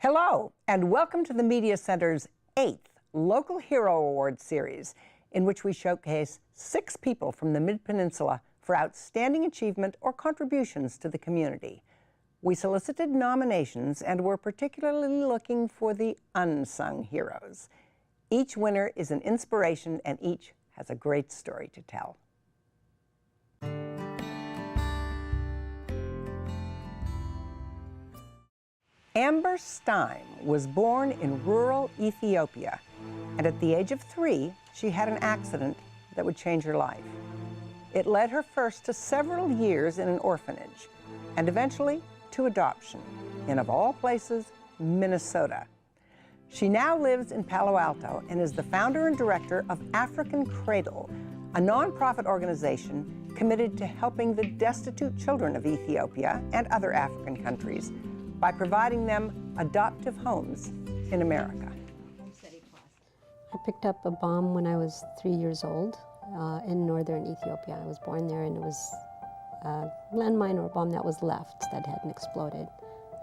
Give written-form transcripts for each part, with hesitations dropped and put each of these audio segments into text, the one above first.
Hello, and welcome to the Media Center's 8th Local Hero Award series, in which we showcase 6 people from the Mid-Peninsula for outstanding achievement or contributions to the community. We solicited nominations and were particularly looking for the unsung heroes. Each winner is an inspiration, and each has a great story to tell. Amber Stime was born in rural Ethiopia, and at the age of 3, she had an accident that would change her life. It led her first to several years in an orphanage, and eventually to adoption in, of all places, Minnesota. She now lives in Palo Alto and is the founder and director of African Cradle, a nonprofit organization committed to helping the destitute children of Ethiopia and other African countries by providing them adoptive homes in America. I picked up a bomb when I was 3 years old in northern Ethiopia. I was born there, and it was a landmine or a bomb that was left that hadn't exploded,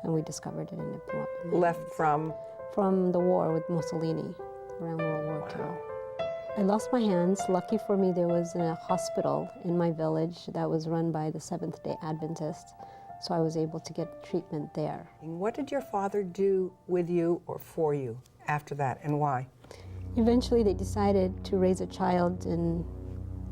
and we discovered it and it blew up. Left from? From the war with Mussolini around World War II. I lost my hands. Lucky for me, there was a hospital in my village that was run by the Seventh-day Adventists, so I was able to get treatment there. What did your father do with you or for you after that, and why? Eventually they decided to raise a child in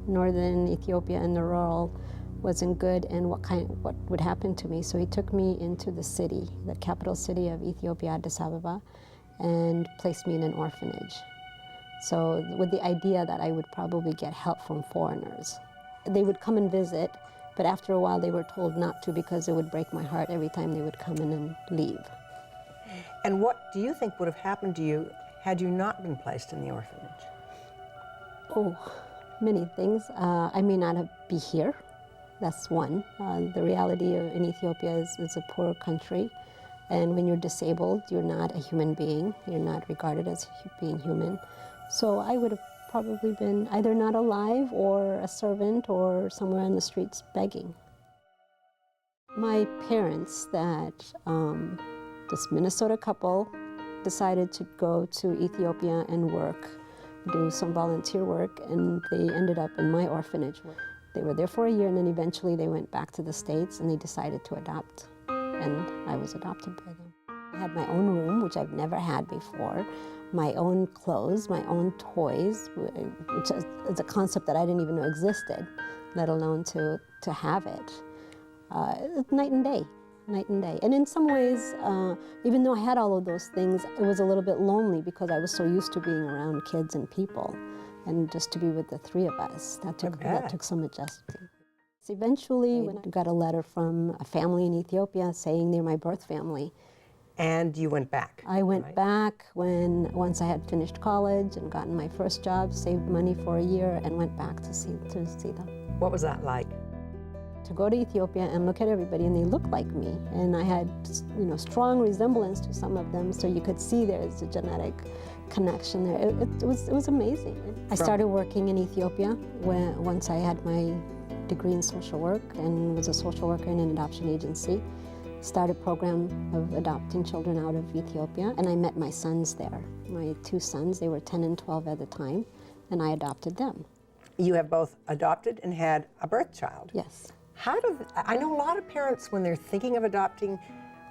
northern Ethiopia, and the rural wasn't good, and what would happen to me. So he took me into the city, the capital city of Ethiopia, Addis Ababa, and placed me in an orphanage. So with the idea that I would probably get help from foreigners. They would come and visit, but after a while they were told not to because it would break my heart every time they would come in and leave. And what do you think would have happened to you had you not been placed in the orphanage? Oh, many things. I may not be here. That's one. The reality in Ethiopia is a poor country, and when you're disabled, you're not a human being. You're not regarded as being human. So I would have probably been either not alive or a servant or somewhere on the streets begging. My parents, this Minnesota couple, decided to go to Ethiopia and work, do some volunteer work, and they ended up in my orphanage. They were there for a year, and then eventually they went back to the States and they decided to adopt, and I was adopted by them. I had my own room, which I've never had before, my own clothes, my own toys, which is a concept that I didn't even know existed, let alone to have it. Night and day. Night and day. And in some ways, even though I had all of those things, it was a little bit lonely because I was so used to being around kids and people, and just to be with the 3 of us, that took some adjusting. So eventually, when I got a letter from a family in Ethiopia saying they're my birth family. And you went back? I went back once I had finished college and gotten my first job, saved money for a year, and went back to see them. What was that like? To go to Ethiopia and look at everybody, and they looked like me, and I had, strong resemblance to some of them, so you could see there's a genetic connection there. It was amazing. I started working in Ethiopia once I had my degree in social work, and was a social worker in an adoption agency. Started a program of adopting children out of Ethiopia, and I met my sons there. My 2 sons, they were 10 and 12 at the time, and I adopted them. You have both adopted and had a birth child? Yes. I know a lot of parents, when they're thinking of adopting,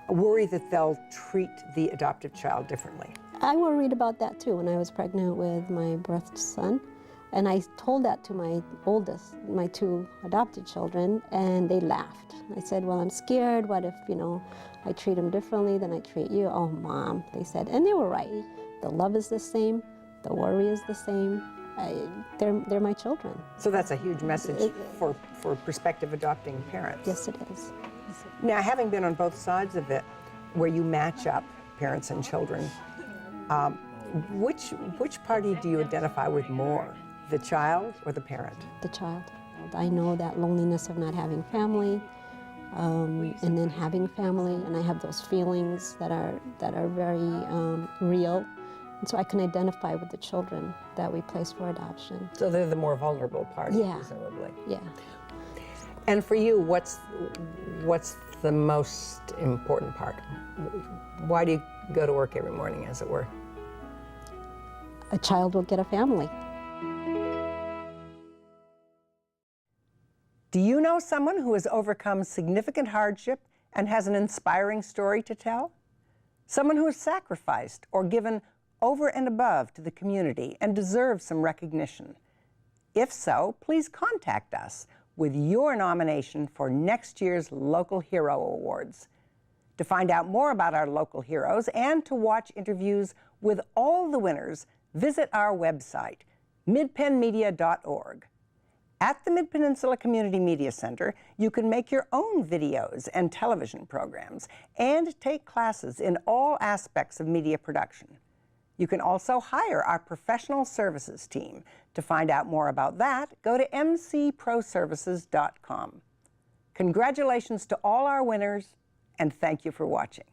worry that they'll treat the adoptive child differently. I worried about that too when I was pregnant with my birthed son. And I told that to my oldest, my 2 adopted children, and they laughed. I said, well, I'm scared. What if, I treat them differently than I treat you? Oh, Mom, they said. And they were right. The love is the same. The worry is the same. They're my children. So that's a huge message for prospective adopting parents. Yes, it is. Now, having been on both sides of it, where you match up parents and children, which party do you identify with more? The child or the parent? The child. I know that loneliness of not having family, and then having family, and I have those feelings that are very real. And so I can identify with the children that we place for adoption. So they're the more vulnerable party, yeah. presumably. Yeah. And for you, what's the most important part? Why do you go to work every morning, as it were? A child will get a family. Do you know someone who has overcome significant hardship and has an inspiring story to tell? Someone who has sacrificed or given over and above to the community and deserves some recognition? If so, please contact us with your nomination for next year's Local Hero Awards. To find out more about our local heroes and to watch interviews with all the winners, visit our website, midpenmedia.org. At the Mid-Peninsula Community Media Center, you can make your own videos and television programs and take classes in all aspects of media production. You can also hire our professional services team. To find out more about that, go to mcproservices.com. Congratulations to all our winners, and thank you for watching.